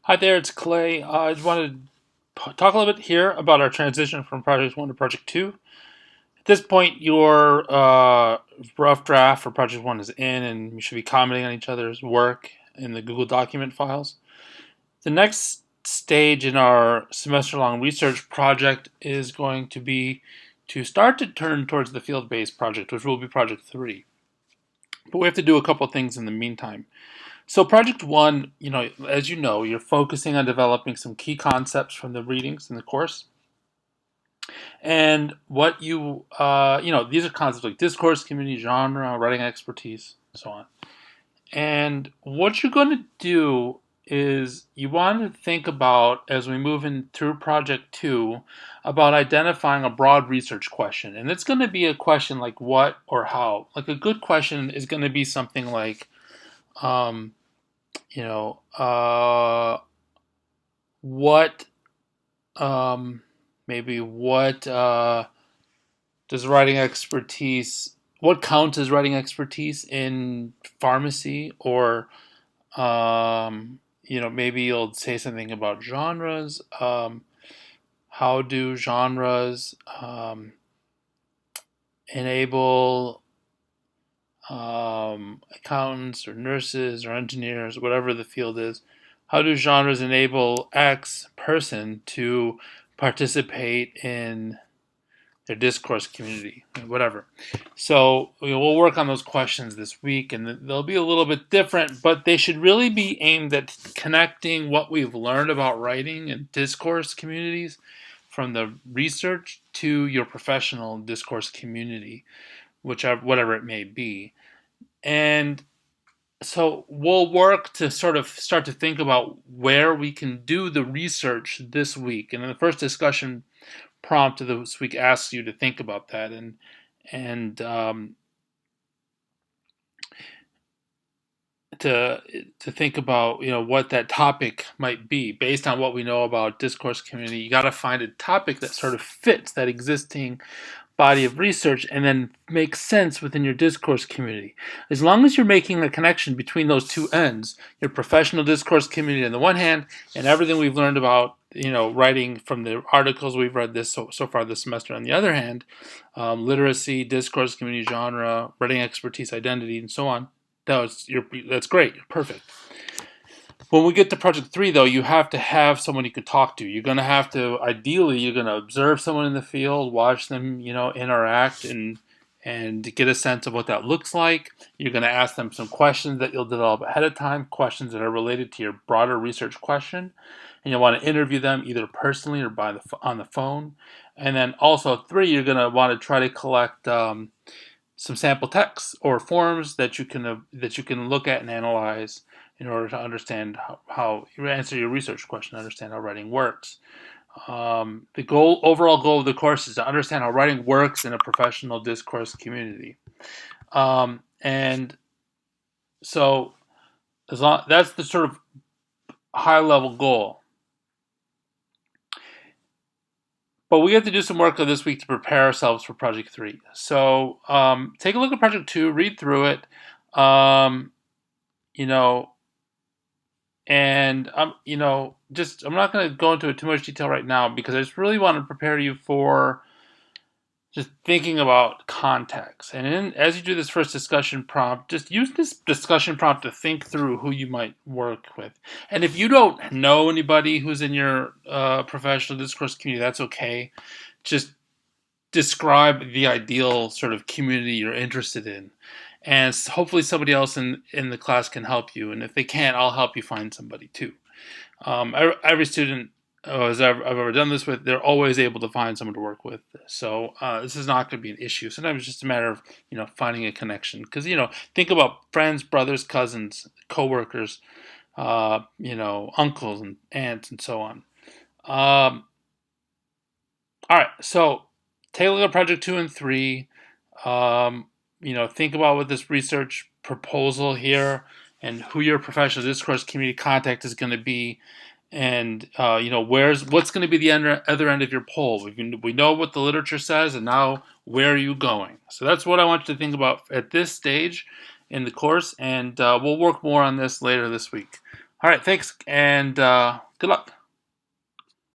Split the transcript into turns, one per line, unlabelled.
Hi there, it's Clay. I just wanted to talk a little bit here about our transition from Project 1 to Project 2. At this point, your rough draft for Project 1 is in, and you should be commenting on each other's work in the Google document files. The next stage in our semester-long research project is going to be to start to turn towards the field-based project, which will be Project 3. But we have to do a couple things in the meantime. So Project 1, as you know, you're focusing on developing some key concepts from the readings in the course. And what these are concepts like discourse, community, genre, writing expertise, so on. And what you're going to do is you want to think about, as we move in through Project 2, about identifying a broad research question. And it's going to be a question like what or how. Like a good question is going to be something like, um, you know, what, maybe what does writing expertise, what counts as writing expertise in pharmacy? Or, maybe you'll say something about genres. How do genres enable accountants or nurses or engineers, whatever the field is, how do genres enable X person to participate in their discourse community, whatever. So we'll work on those questions this week, and they'll be a little bit different, but they should really be aimed at connecting what we've learned about writing and discourse communities from the research to your professional discourse community, whatever it may be. And so we'll work to sort of start to think about where we can do the research this week. And then the first discussion prompt of this week asks you to think about that and to think about what that topic might be based on what we know about discourse community. You got to find a topic that sort of fits that existing body of research and then makes sense within your discourse community. As long as you're making a connection between those two ends, your professional discourse community on the one hand, and everything we've learned about writing from the articles we've read so far this semester on the other hand, literacy, discourse community, genre, writing expertise, identity, and so on. That's great. You're perfect. When we get to Project 3, though, you have to have someone you can talk to. You're going to ideally, you're going to observe someone in the field, watch them, interact and get a sense of what that looks like. You're going to ask them some questions that you'll develop ahead of time, questions that are related to your broader research question. And you'll want to interview them either personally or on the phone. And then also 3, you're going to want to try to collect some sample texts or forms that you can look at and analyze in order to understand how you answer your research question, understand how writing works. The overall goal of the course is to understand how writing works in a professional discourse community. And so that's the sort of high-level goal. But we have to do some work this week to prepare ourselves for Project 3. So take a look at Project 2, read through it, and I'm not going to go into too much detail right now because I just really want to prepare you for just thinking about context. And as you do this first discussion prompt, just use this discussion prompt to think through who you might work with. And if you don't know anybody who's in your professional discourse community, that's okay. Just describe the ideal sort of community you're interested in. And hopefully somebody else in the class can help you. And if they can't, I'll help you find somebody too. Every student I've ever done this with, they're always able to find someone to work with. So this is not going to be an issue. Sometimes it's just a matter of finding a connection. Because think about friends, brothers, cousins, coworkers, uncles and aunts, and so on. All right, so take a look at Project 2 and 3. Think about what this research proposal here and who your professional discourse community contact is going to be, and what's going to be the other end of your poll. We know what the literature says, and now where are you going? So that's what I want you to think about at this stage in the course, and we'll work more on this later this week. All right, thanks, and good luck.